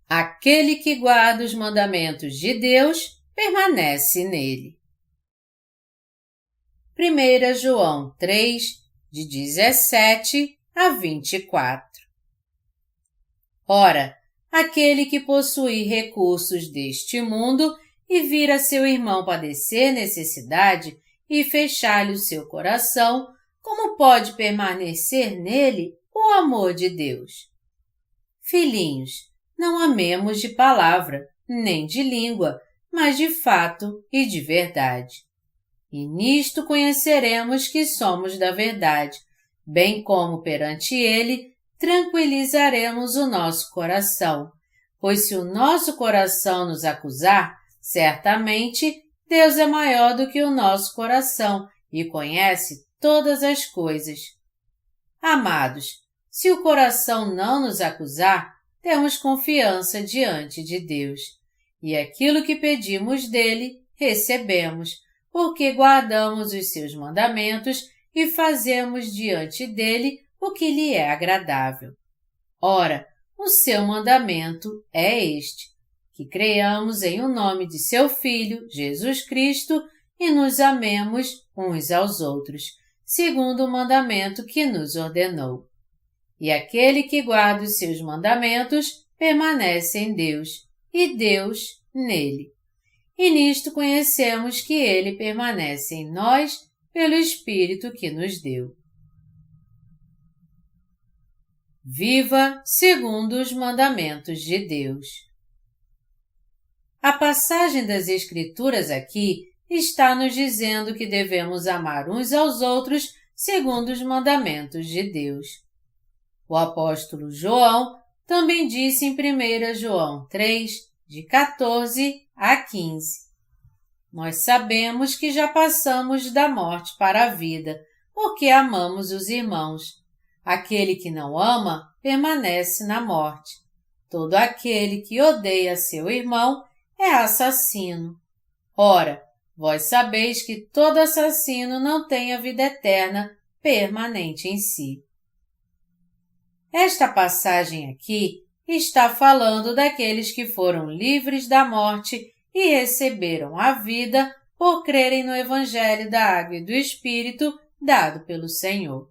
Aquele que guarda os mandamentos de Deus permanece nele. 1 João 3, de 17 a 24. Ora, aquele que possui recursos deste mundo e vir a seu irmão padecer necessidade e fechar-lhe o seu coração, como pode permanecer nele o amor de Deus? Filhinhos, não amemos de palavra, nem de língua, mas de fato e de verdade. E nisto conheceremos que somos da verdade, bem como perante Ele tranquilizaremos o nosso coração, pois se o nosso coração nos acusar, certamente Deus é maior do que o nosso coração e conhece todas as coisas. Amados, se o coração não nos acusar, temos confiança diante de Deus, e aquilo que pedimos dele, recebemos, porque guardamos os seus mandamentos e fazemos diante dele o que lhe é agradável. Ora, o seu mandamento é este, que creiamos em o nome de seu Filho, Jesus Cristo, e nos amemos uns aos outros, segundo o mandamento que nos ordenou. E aquele que guarda os seus mandamentos permanece em Deus, e Deus nele. E nisto conhecemos que ele permanece em nós pelo Espírito que nos deu. Viva segundo os mandamentos de Deus. A passagem das Escrituras aqui está nos dizendo que devemos amar uns aos outros segundo os mandamentos de Deus. O apóstolo João também disse em 1 João 3, de 14 a 15. Nós sabemos que já passamos da morte para a vida, porque amamos os irmãos. Aquele que não ama permanece na morte. Todo aquele que odeia seu irmão é assassino. Ora, vós sabeis que todo assassino não tem a vida eterna permanente em si. Esta passagem aqui está falando daqueles que foram livres da morte e receberam a vida por crerem no Evangelho da Água e do Espírito dado pelo Senhor.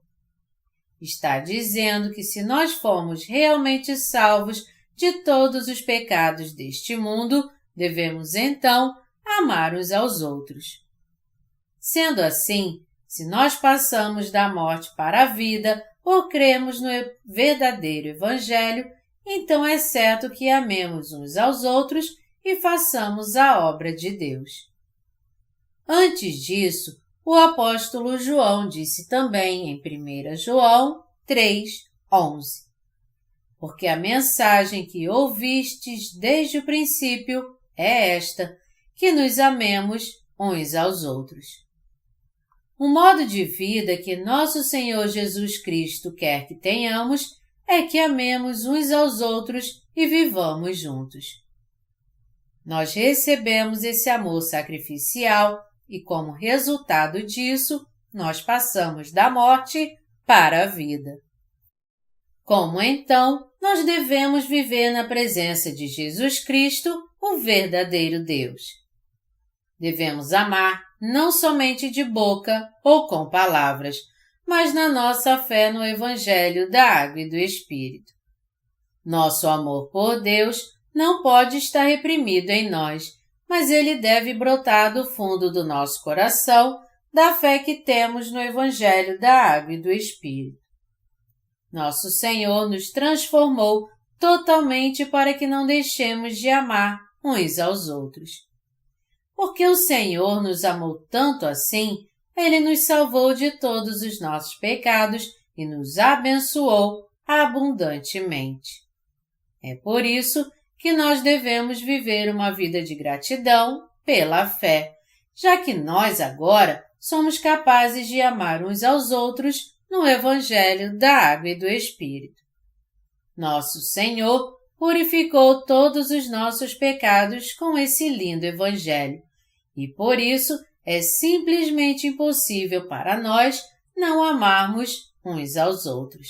Está dizendo que se nós formos realmente salvos de todos os pecados deste mundo, devemos então amar uns aos outros. Sendo assim, se nós passamos da morte para a vida por crermos no verdadeiro Evangelho, então é certo que amemos uns aos outros e façamos a obra de Deus. Antes disso, o apóstolo João disse também em 1 João 3, 11: Porque a mensagem que ouvistes desde o princípio é esta, que nos amemos uns aos outros. O modo de vida que nosso Senhor Jesus Cristo quer que tenhamos é que amemos uns aos outros e vivamos juntos. Nós recebemos esse amor sacrificial e, como resultado disso, nós passamos da morte para a vida. Como então nós devemos viver na presença de Jesus Cristo, o verdadeiro Deus? Devemos amar não somente de boca ou com palavras, mas na nossa fé no Evangelho da Água e do Espírito. Nosso amor por Deus não pode estar reprimido em nós, mas ele deve brotar do fundo do nosso coração, da fé que temos no Evangelho da Água e do Espírito. Nosso Senhor nos transformou totalmente para que não deixemos de amar uns aos outros. Porque o Senhor nos amou tanto assim, Ele nos salvou de todos os nossos pecados e nos abençoou abundantemente. É por isso que nós devemos viver uma vida de gratidão pela fé, já que nós agora somos capazes de amar uns aos outros no Evangelho da Água e do Espírito. Nosso Senhor purificou todos os nossos pecados com esse lindo Evangelho, e por isso é simplesmente impossível para nós não amarmos uns aos outros.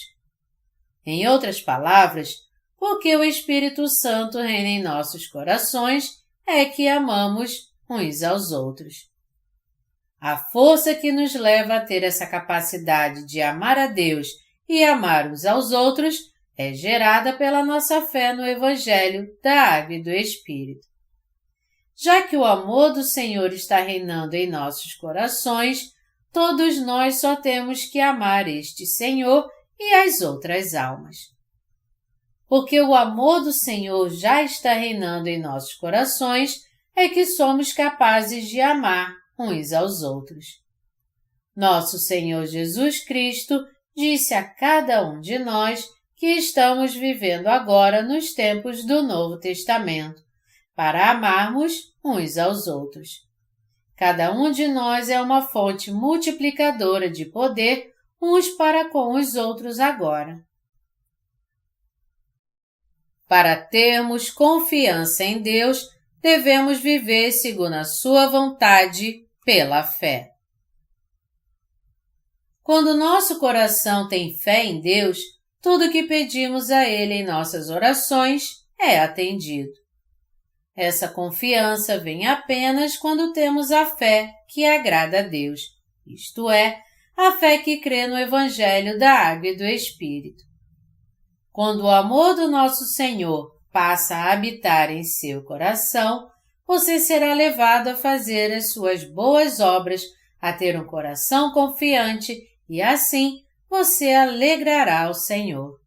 Em outras palavras, porque o Espírito Santo reina em nossos corações, é que amamos uns aos outros. A força que nos leva a ter essa capacidade de amar a Deus e amar uns aos outros é gerada pela nossa fé no Evangelho da Água e do Espírito. Já que o amor do Senhor está reinando em nossos corações, todos nós só temos que amar este Senhor e as outras almas. Porque o amor do Senhor já está reinando em nossos corações, é que somos capazes de amar uns aos outros. Nosso Senhor Jesus Cristo disse a cada um de nós que estamos vivendo agora nos tempos do Novo Testamento, para amarmos uns aos outros. Cada um de nós é uma fonte multiplicadora de poder uns para com os outros agora. Para termos confiança em Deus, devemos viver segundo a sua vontade pela fé. Quando nosso coração tem fé em Deus, tudo o que pedimos a Ele em nossas orações é atendido. Essa confiança vem apenas quando temos a fé que agrada a Deus, isto é, a fé que crê no Evangelho da Água e do Espírito. Quando o amor do nosso Senhor passa a habitar em seu coração, você será levado a fazer as suas boas obras, a ter um coração confiante e assim você alegrará o Senhor.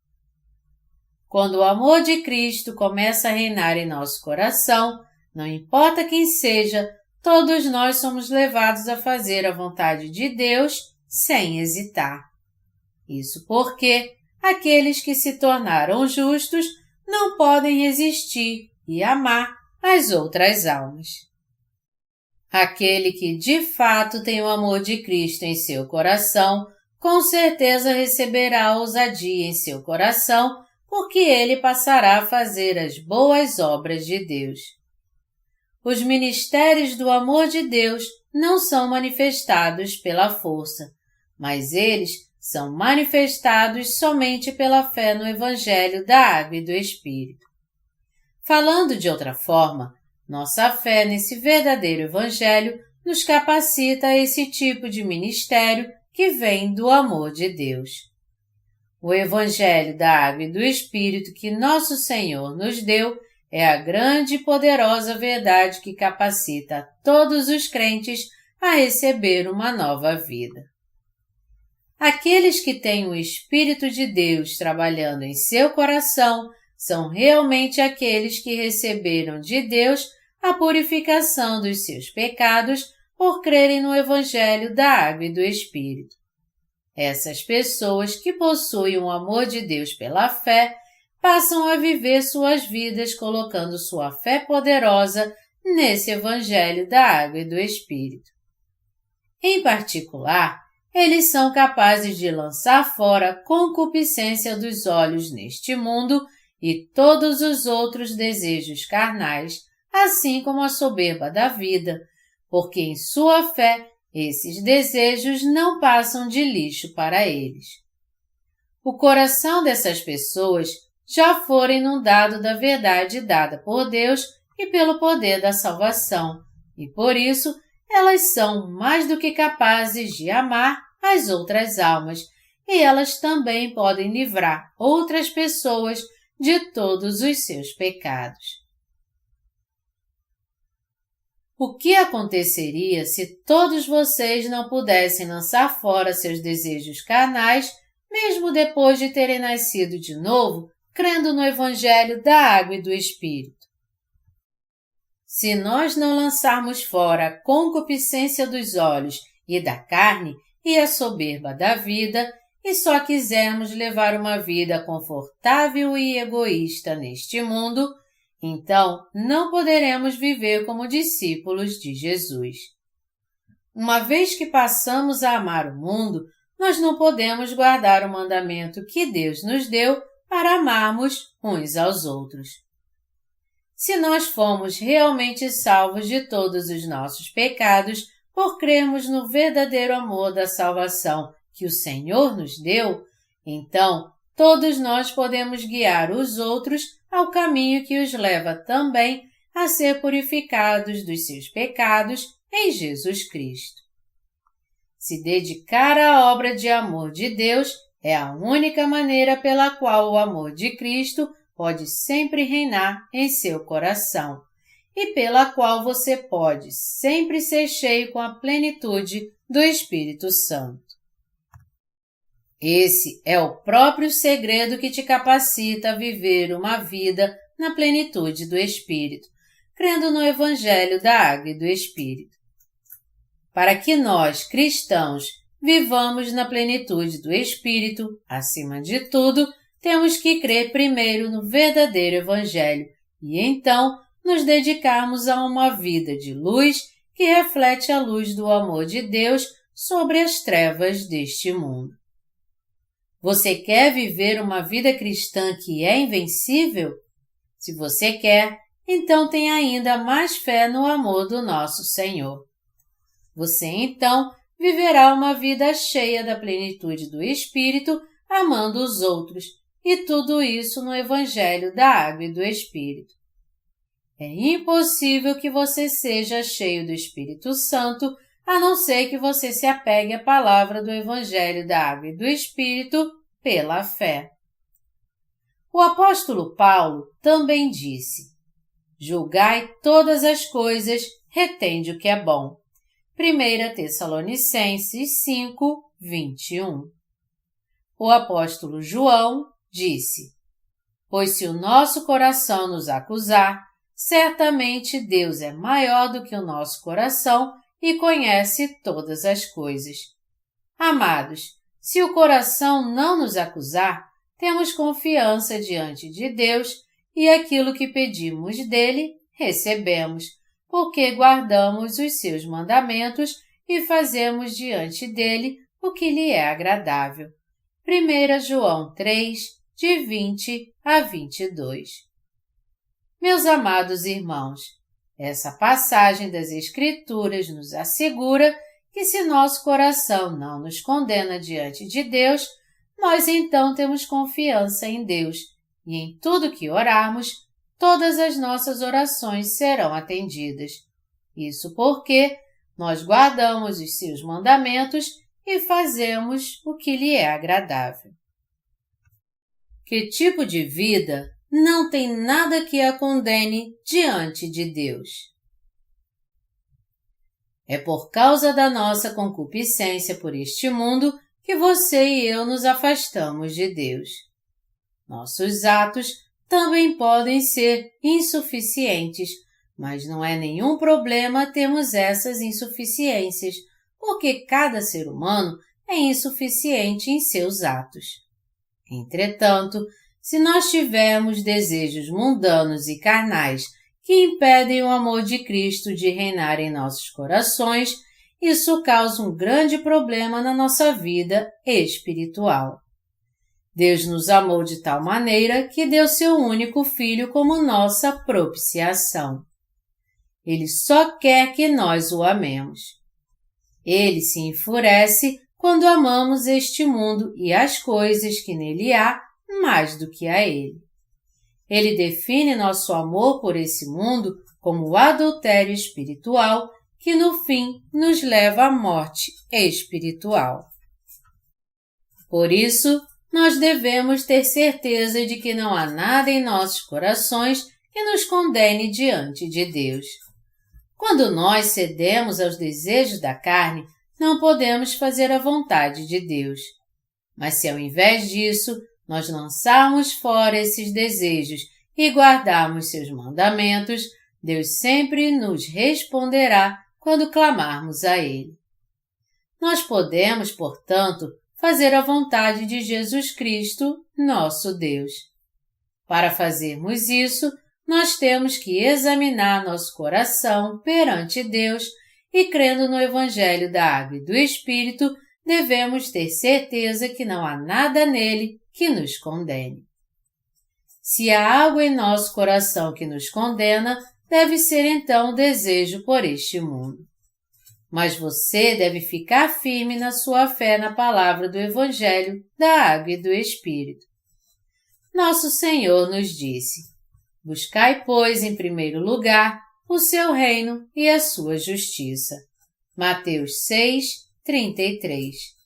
Quando o amor de Cristo começa a reinar em nosso coração, não importa quem seja, todos nós somos levados a fazer a vontade de Deus sem hesitar. Isso porque aqueles que se tornaram justos não podem resistir e amar as outras almas. Aquele que de fato tem o amor de Cristo em seu coração, com certeza receberá ousadia em seu coração, porque ele passará a fazer as boas obras de Deus. Os ministérios do amor de Deus não são manifestados pela força, mas eles são manifestados somente pela fé no Evangelho da Água e do Espírito. Falando de outra forma, nossa fé nesse verdadeiro Evangelho nos capacita a esse tipo de ministério que vem do amor de Deus. O Evangelho da Água e do Espírito que nosso Senhor nos deu é a grande e poderosa verdade que capacita todos os crentes a receber uma nova vida. Aqueles que têm o Espírito de Deus trabalhando em seu coração são realmente aqueles que receberam de Deus a purificação dos seus pecados por crerem no Evangelho da Água e do Espírito. Essas pessoas que possuem o amor de Deus pela fé passam a viver suas vidas colocando sua fé poderosa nesse Evangelho da Água e do Espírito. Em particular, eles são capazes de lançar fora a concupiscência dos olhos neste mundo e todos os outros desejos carnais, assim como a soberba da vida, porque em sua fé esses desejos não passam de lixo para eles. O coração dessas pessoas já foi inundado da verdade dada por Deus e pelo poder da salvação, e por isso elas são mais do que capazes de amar as outras almas, e elas também podem livrar outras pessoas de todos os seus pecados. O que aconteceria se todos vocês não pudessem lançar fora seus desejos carnais, mesmo depois de terem nascido de novo, crendo no Evangelho da Água e do Espírito? Se nós não lançarmos fora a concupiscência dos olhos e da carne e a soberba da vida, e só quisermos levar uma vida confortável e egoísta neste mundo, então não poderemos viver como discípulos de Jesus. Uma vez que passamos a amar o mundo, nós não podemos guardar o mandamento que Deus nos deu para amarmos uns aos outros. Se nós fomos realmente salvos de todos os nossos pecados por crermos no verdadeiro amor da salvação que o Senhor nos deu, então todos nós podemos guiar os outros ao caminho que os leva também a ser purificados dos seus pecados em Jesus Cristo. Se dedicar à obra de amor de Deus é a única maneira pela qual o amor de Cristo pode sempre reinar em seu coração e pela qual você pode sempre ser cheio com a plenitude do Espírito Santo. Esse é o próprio segredo que te capacita a viver uma vida na plenitude do Espírito, crendo no Evangelho da Água e do Espírito. Para que nós, cristãos, vivamos na plenitude do Espírito, acima de tudo, temos que crer primeiro no verdadeiro Evangelho e então nos dedicarmos a uma vida de luz que reflete a luz do amor de Deus sobre as trevas deste mundo. Você quer viver uma vida cristã que é invencível? Se você quer, então tem ainda mais fé no amor do nosso Senhor. Você, então, viverá uma vida cheia da plenitude do Espírito, amando os outros, e tudo isso no Evangelho da Água e do Espírito. É impossível que você seja cheio do Espírito Santo, a não ser que você se apegue à palavra do Evangelho da Água e do Espírito pela fé. O apóstolo Paulo também disse: julgai todas as coisas, retende o que é bom. 1 Tessalonicenses 5, 21. O apóstolo João disse: pois se o nosso coração nos acusar, certamente Deus é maior do que o nosso coração e conhece todas as coisas. Amados, se o coração não nos acusar, temos confiança diante de Deus e aquilo que pedimos dele, recebemos, porque guardamos os seus mandamentos e fazemos diante dele o que lhe é agradável. 1 João 3, de 20 a 22. Meus amados irmãos, essa passagem das Escrituras nos assegura que se nosso coração não nos condena diante de Deus, nós então temos confiança em Deus e em tudo que orarmos, todas as nossas orações serão atendidas. Isso porque nós guardamos os seus mandamentos e fazemos o que lhe é agradável. Que tipo de vida não tem nada que a condene diante de Deus? É por causa da nossa concupiscência por este mundo que você e eu nos afastamos de Deus. Nossos atos também podem ser insuficientes, mas não é nenhum problema termos essas insuficiências, porque cada ser humano é insuficiente em seus atos. Entretanto, se nós tivermos desejos mundanos e carnais que impedem o amor de Cristo de reinar em nossos corações, isso causa um grande problema na nossa vida espiritual. Deus nos amou de tal maneira que deu seu único Filho como nossa propiciação. Ele só quer que nós o amemos. Ele se enfurece quando amamos este mundo e as coisas que nele há mais do que a ele. Ele define nosso amor por esse mundo como o adultério espiritual que no fim nos leva à morte espiritual. Por isso, nós devemos ter certeza de que não há nada em nossos corações que nos condene diante de Deus. Quando nós cedemos aos desejos da carne, não podemos fazer a vontade de Deus. Mas se ao invés disso, nós lançarmos fora esses desejos e guardarmos seus mandamentos, Deus sempre nos responderá quando clamarmos a Ele. Nós podemos, portanto, fazer a vontade de Jesus Cristo, nosso Deus. Para fazermos isso, nós temos que examinar nosso coração perante Deus e, crendo no Evangelho da Água e do Espírito, devemos ter certeza que não há nada nele que nos condene. Se há algo em nosso coração que nos condena, deve ser então o desejo por este mundo. Mas você deve ficar firme na sua fé na palavra do Evangelho da Água e do Espírito. nosso Senhor nos disse: Buscai, pois, em primeiro lugar o seu reino e a sua justiça. Mateus 6:33.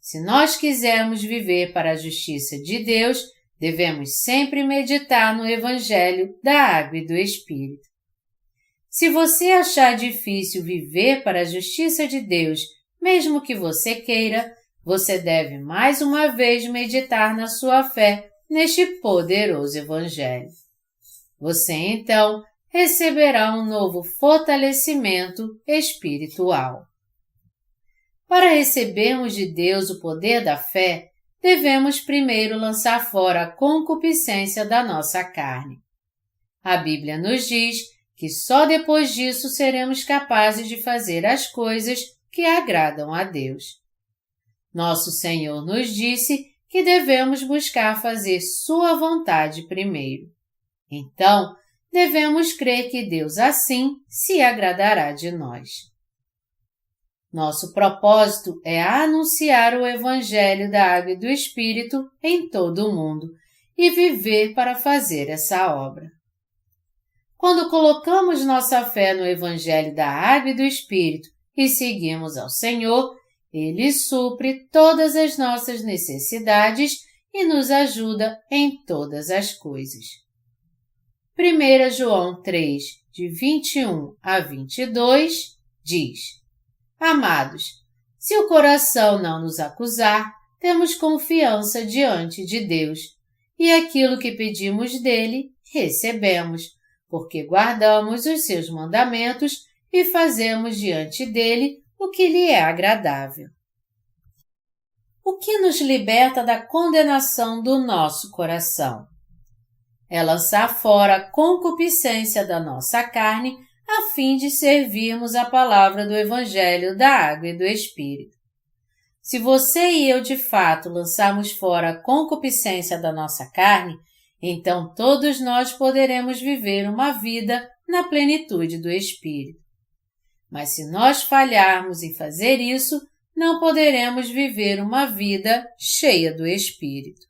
Se nós quisermos viver para a justiça de Deus, devemos sempre meditar no Evangelho da Água e do Espírito. Se você achar difícil viver para a justiça de Deus, mesmo que você queira, você deve mais uma vez meditar na sua fé neste poderoso Evangelho. Você, então, receberá um novo fortalecimento espiritual. Para recebermos de Deus o poder da fé, devemos primeiro lançar fora a concupiscência da nossa carne. A Bíblia nos diz que só depois disso seremos capazes de fazer as coisas que agradam a Deus. Nosso Senhor nos disse que devemos buscar fazer Sua vontade primeiro. Então, devemos crer que Deus assim se agradará de nós. Nosso propósito é anunciar o Evangelho da Água e do Espírito em todo o mundo e viver para fazer essa obra. Quando colocamos nossa fé no Evangelho da Água e do Espírito e seguimos ao Senhor, Ele supre todas as nossas necessidades e nos ajuda em todas as coisas. 1 João 3, de 21 a 22, diz: Amados, se o coração não nos acusar, temos confiança diante de Deus, e aquilo que pedimos dele, recebemos, porque guardamos os seus mandamentos e fazemos diante dele o que lhe é agradável. O que nos liberta da condenação do nosso coração? É lançar fora a concupiscência da nossa carne a fim de servirmos a palavra do Evangelho da Água e do Espírito. Se você e eu de fato lançarmos fora a concupiscência da nossa carne, então todos nós poderemos viver uma vida na plenitude do Espírito. Mas se nós falharmos em fazer isso, não poderemos viver uma vida cheia do Espírito.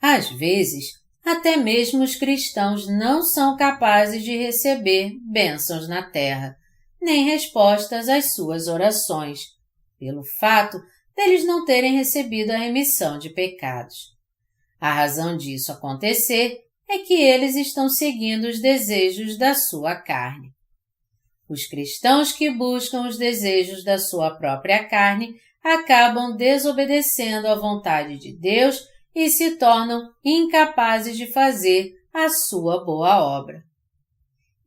Às vezes, até mesmo os cristãos não são capazes de receber bênçãos na terra, nem respostas às suas orações, pelo fato deles não terem recebido a remissão de pecados. A razão disso acontecer é que eles estão seguindo os desejos da sua carne. Os cristãos que buscam os desejos da sua própria carne acabam desobedecendo à vontade de Deus e se tornam incapazes de fazer a sua boa obra.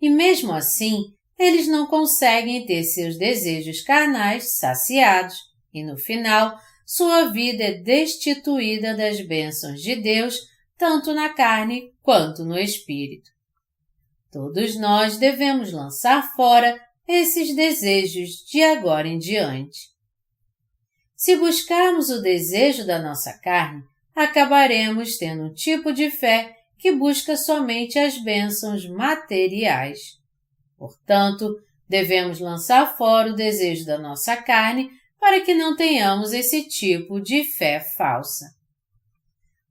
E mesmo assim, eles não conseguem ter seus desejos carnais saciados e, no final, sua vida é destituída das bênçãos de Deus, tanto na carne quanto no espírito. Todos nós devemos lançar fora esses desejos de agora em diante. Se buscarmos o desejo da nossa carne, acabaremos tendo um tipo de fé que busca somente as bênçãos materiais. Portanto, devemos lançar fora o desejo da nossa carne para que não tenhamos esse tipo de fé falsa.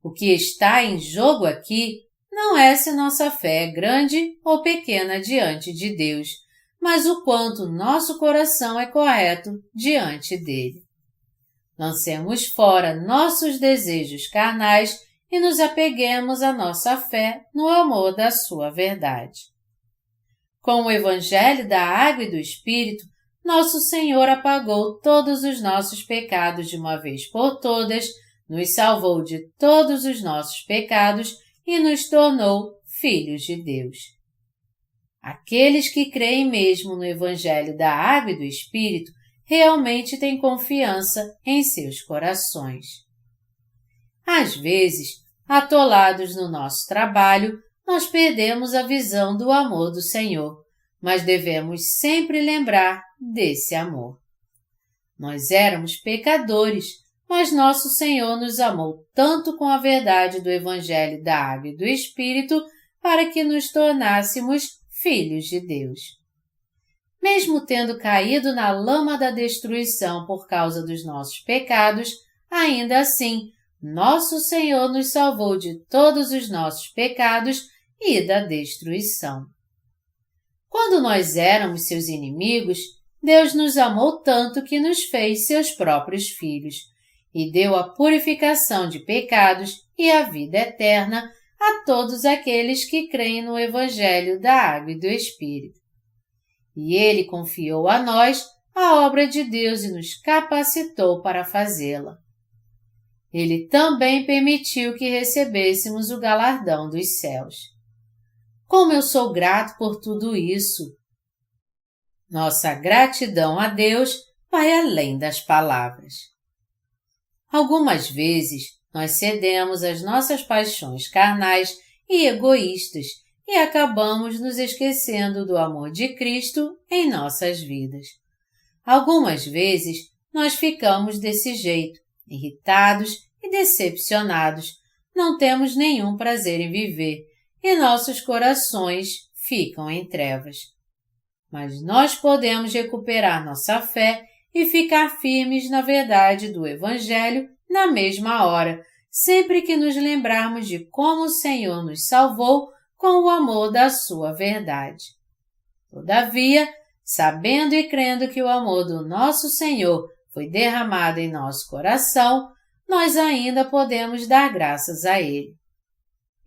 O que está em jogo aqui não é se nossa fé é grande ou pequena diante de Deus, mas o quanto nosso coração é correto diante dele. Lancemos fora nossos desejos carnais e nos apeguemos à nossa fé no amor da sua verdade. Com o Evangelho da Água e do Espírito, nosso Senhor apagou todos os nossos pecados de uma vez por todas, nos salvou de todos os nossos pecados e nos tornou filhos de Deus. Aqueles que creem mesmo no Evangelho da Água e do Espírito realmente têm confiança em seus corações. Às vezes, atolados no nosso trabalho, nós perdemos a visão do amor do Senhor, mas devemos sempre lembrar desse amor. Nós éramos pecadores, mas nosso Senhor nos amou tanto com a verdade do Evangelho da Água e do Espírito para que nos tornássemos filhos de Deus. Mesmo tendo caído na lama da destruição por causa dos nossos pecados, ainda assim, nosso Senhor nos salvou de todos os nossos pecados e da destruição. Quando nós éramos seus inimigos, Deus nos amou tanto que nos fez seus próprios filhos e deu a purificação de pecados e a vida eterna a todos aqueles que creem no Evangelho da Água e do Espírito. E Ele confiou a nós a obra de Deus e nos capacitou para fazê-la. Ele também permitiu que recebêssemos o galardão dos céus. Como eu sou grato por tudo isso! Nossa gratidão a Deus vai além das palavras. Algumas vezes, nós cedemos às nossas paixões carnais e egoístas e acabamos nos esquecendo do amor de Cristo em nossas vidas. Algumas vezes, nós ficamos desse jeito, irritados e decepcionados, não temos nenhum prazer em viver e nossos corações ficam em trevas. Mas nós podemos recuperar nossa fé e ficar firmes na verdade do Evangelho na mesma hora, sempre que nos lembrarmos de como o Senhor nos salvou com o amor da sua verdade. Todavia, sabendo e crendo que o amor do nosso Senhor foi derramado em nosso coração, nós ainda podemos dar graças a Ele.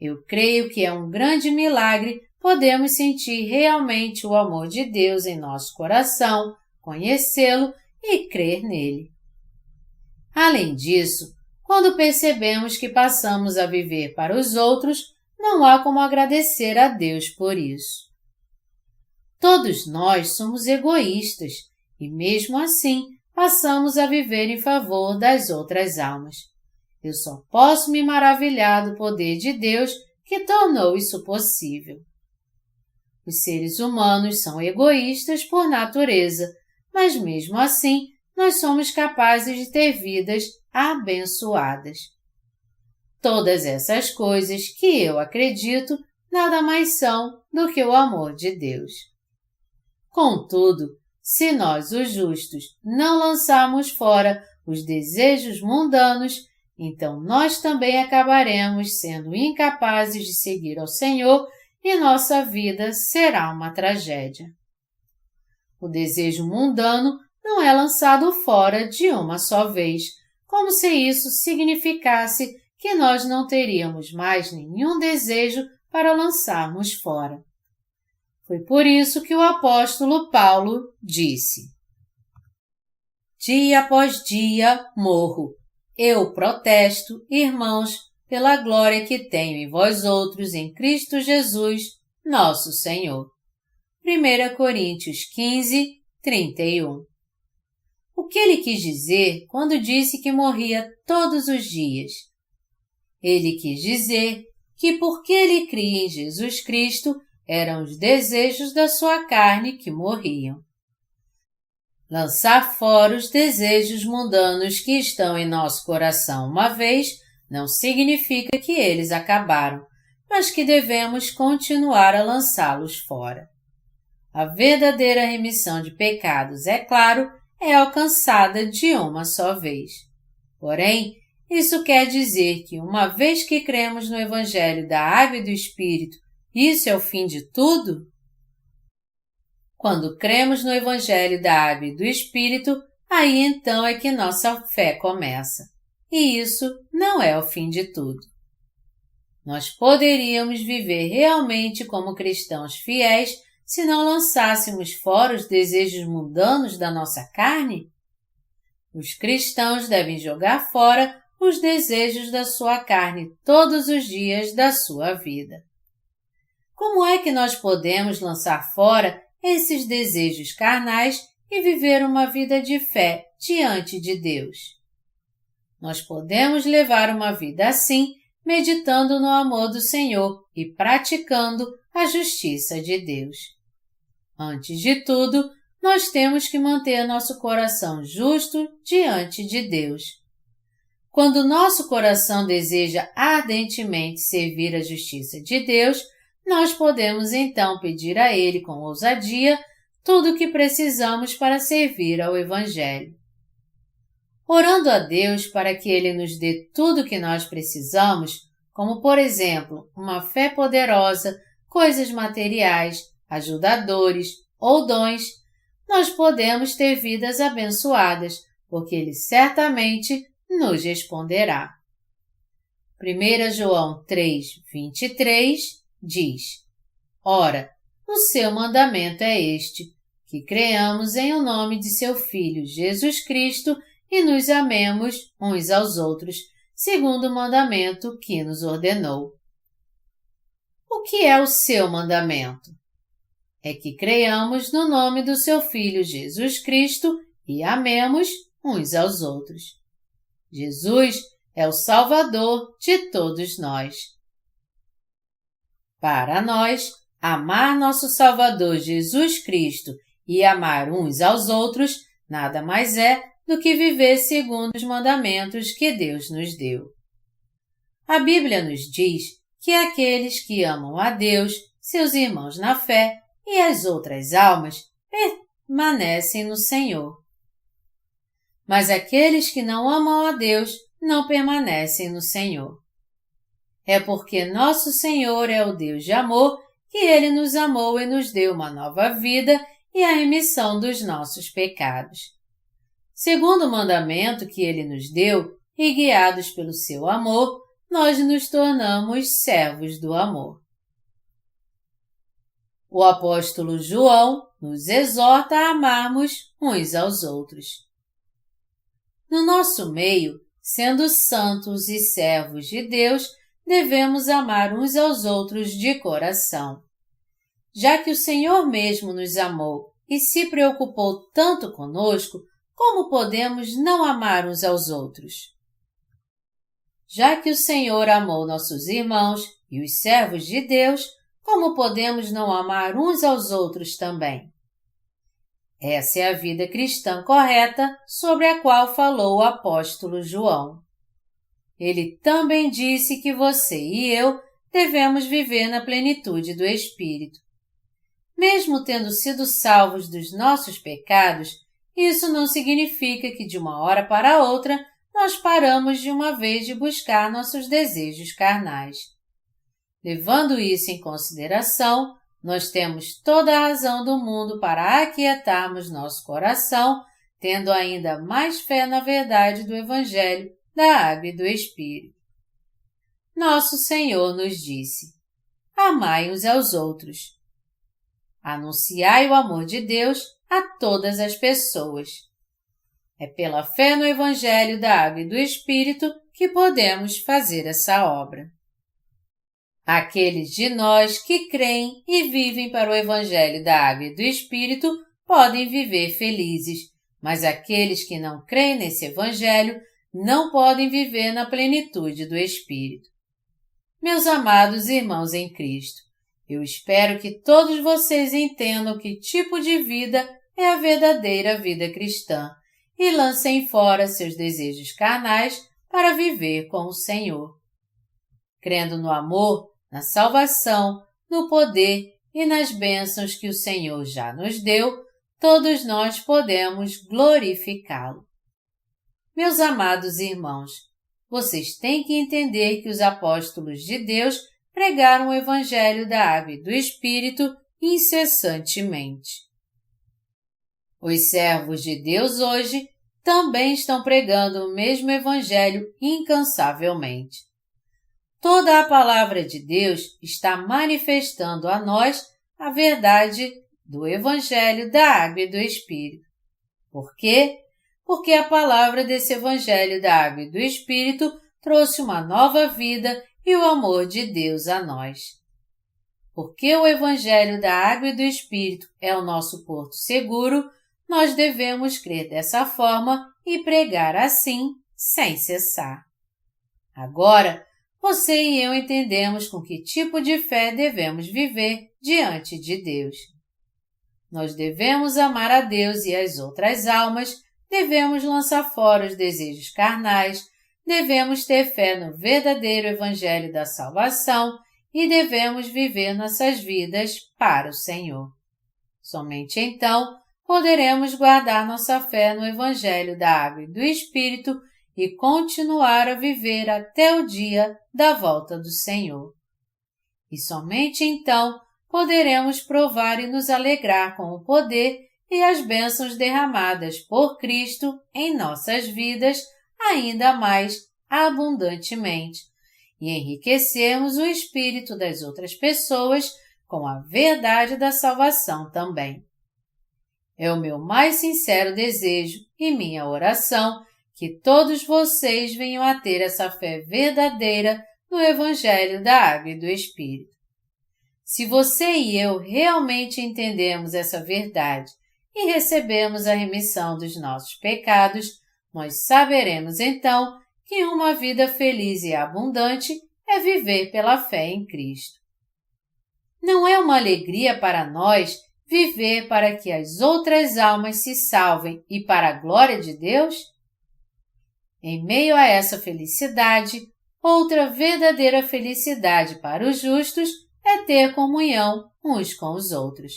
Eu creio que é um grande milagre podemos sentir realmente o amor de Deus em nosso coração, conhecê-lo e crer nele. Além disso, quando percebemos que passamos a viver para os outros, não há como agradecer a Deus por isso. Todos nós somos egoístas e, mesmo assim, passamos a viver em favor das outras almas. Eu só posso me maravilhar do poder de Deus que tornou isso possível. Os seres humanos são egoístas por natureza, mas mesmo assim, nós somos capazes de ter vidas abençoadas. Todas essas coisas que eu acredito nada mais são do que o amor de Deus. Contudo, se nós, os justos, não lançarmos fora os desejos mundanos, então nós também acabaremos sendo incapazes de seguir ao Senhor e nossa vida será uma tragédia. O desejo mundano não é lançado fora de uma só vez, como se isso significasse que nós não teríamos mais nenhum desejo para lançarmos fora. Foi por isso que o apóstolo Paulo disse: Dia após dia morro. Eu protesto, irmãos, pela glória que tenho em vós outros em Cristo Jesus, nosso Senhor. 1 Coríntios 15, 31. O que ele quis dizer quando disse que morria todos os dias? Ele quis dizer que porque ele cria em Jesus Cristo, eram os desejos da sua carne que morriam. Lançar fora os desejos mundanos que estão em nosso coração uma vez não significa que eles acabaram, mas que devemos continuar a lançá-los fora. A verdadeira remissão de pecados, é claro, é alcançada de uma só vez. Porém, isso quer dizer que uma vez que cremos no Evangelho da Água e do Espírito, isso é o fim de tudo? Quando cremos no Evangelho da Água e do Espírito, aí então é que nossa fé começa. E isso não é o fim de tudo. Nós poderíamos viver realmente como cristãos fiéis se não lançássemos fora os desejos mundanos da nossa carne? Os cristãos devem jogar fora os desejos da sua carne todos os dias da sua vida. Como é que nós podemos lançar fora esses desejos carnais e viver uma vida de fé diante de Deus? Nós podemos levar uma vida assim, meditando no amor do Senhor e praticando a justiça de Deus. Antes de tudo, nós temos que manter nosso coração justo diante de Deus. Quando nosso coração deseja ardentemente servir a justiça de Deus, nós podemos então pedir a Ele com ousadia tudo o que precisamos para servir ao Evangelho. orando a Deus para que Ele nos dê tudo o que nós precisamos, como, por exemplo, uma fé poderosa, coisas materiais, ajudadores ou dons, nós podemos ter vidas abençoadas, porque Ele certamente nos responderá. 1 João 3:23 diz: Ora, o seu mandamento é este, que creamos em o nome de seu Filho Jesus Cristo e nos amemos uns aos outros, segundo o mandamento que nos ordenou. O que é o seu mandamento? É que creiamos no nome do seu Filho Jesus Cristo e amemos uns aos outros. Jesus é o Salvador de todos nós. Para nós, amar nosso Salvador Jesus Cristo e amar uns aos outros nada mais é do que viver segundo os mandamentos que Deus nos deu. A Bíblia nos diz que aqueles que amam a Deus, seus irmãos na fé e as outras almas permanecem no Senhor. Mas aqueles que não amam a Deus não permanecem no Senhor. É porque nosso Senhor é o Deus de amor que Ele nos amou e nos deu uma nova vida e a remissão dos nossos pecados. Segundo o mandamento que Ele nos deu e guiados pelo seu amor, nós nos tornamos servos do amor. O apóstolo João nos exorta a amarmos uns aos outros. No nosso meio, sendo santos e servos de Deus, devemos amar uns aos outros de coração. Já que o Senhor mesmo nos amou e se preocupou tanto conosco, como podemos não amar uns aos outros? Já que o Senhor amou nossos irmãos e os servos de Deus, como podemos não amar uns aos outros também? Essa é a vida cristã correta sobre a qual falou o apóstolo João. Ele também disse que você e eu devemos viver na plenitude do Espírito. Mesmo tendo sido salvos dos nossos pecados, isso não significa que de uma hora para outra nós paramos de uma vez de buscar nossos desejos carnais. Levando isso em consideração, nós temos toda a razão do mundo para aquietarmos nosso coração, tendo ainda mais fé na verdade do Evangelho, da Água e do Espírito. Nosso Senhor nos disse: amai uns aos outros. Anunciai o amor de Deus a todas as pessoas. É pela fé no Evangelho da Água e do Espírito que podemos fazer essa obra. Aqueles de nós que creem e vivem para o Evangelho da Água e do Espírito podem viver felizes, mas aqueles que não creem nesse Evangelho não podem viver na plenitude do Espírito. Meus amados irmãos em Cristo, eu espero que todos vocês entendam que tipo de vida é a verdadeira vida cristã e lancem fora seus desejos carnais para viver com o Senhor. Crendo no amor, na salvação, no poder e nas bênçãos que o Senhor já nos deu, todos nós podemos glorificá-lo. Meus amados irmãos, vocês têm que entender que os apóstolos de Deus pregaram o Evangelho da Água e do Espírito incessantemente. Os servos de Deus hoje também estão pregando o mesmo Evangelho incansavelmente. Toda a palavra de Deus está manifestando a nós a verdade do Evangelho da Água e do Espírito. Por quê? Porque a palavra desse Evangelho da Água e do Espírito trouxe uma nova vida e o amor de Deus a nós. Porque o Evangelho da Água e do Espírito é o nosso porto seguro, nós devemos crer dessa forma e pregar assim, sem cessar. Agora, você e eu entendemos com que tipo de fé devemos viver diante de Deus. Nós devemos amar a Deus e as outras almas, devemos lançar fora os desejos carnais, devemos ter fé no verdadeiro Evangelho da salvação e devemos viver nossas vidas para o Senhor. Somente então poderemos guardar nossa fé no Evangelho da Água e do Espírito e continuar a viver até o dia da volta do Senhor. E somente então poderemos provar e nos alegrar com o poder e as bênçãos derramadas por Cristo em nossas vidas ainda mais abundantemente e enriquecermos o espírito das outras pessoas com a verdade da salvação também. É o meu mais sincero desejo e minha oração que todos vocês venham a ter essa fé verdadeira no Evangelho da Água e do Espírito. Se você e eu realmente entendemos essa verdade e recebemos a remissão dos nossos pecados, nós saberemos então que uma vida feliz e abundante é viver pela fé em Cristo. Não é uma alegria para nós viver para que as outras almas se salvem e para a glória de Deus? Em meio a essa felicidade, outra verdadeira felicidade para os justos é ter comunhão uns com os outros.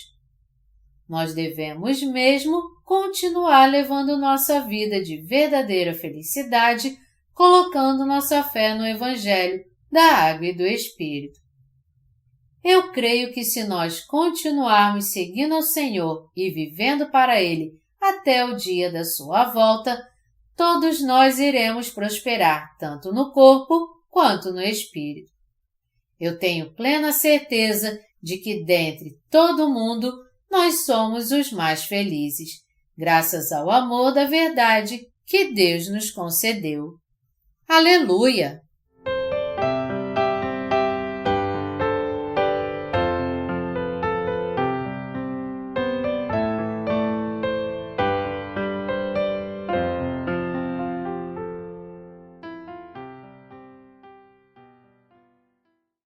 Nós devemos mesmo continuar levando nossa vida de verdadeira felicidade, colocando nossa fé no Evangelho da Água e do Espírito. Eu creio que se nós continuarmos seguindo ao Senhor e vivendo para Ele até o dia da sua volta, todos nós iremos prosperar tanto no corpo quanto no espírito. Eu tenho plena certeza de que dentre todo mundo nós somos os mais felizes, graças ao amor da verdade que Deus nos concedeu. Aleluia!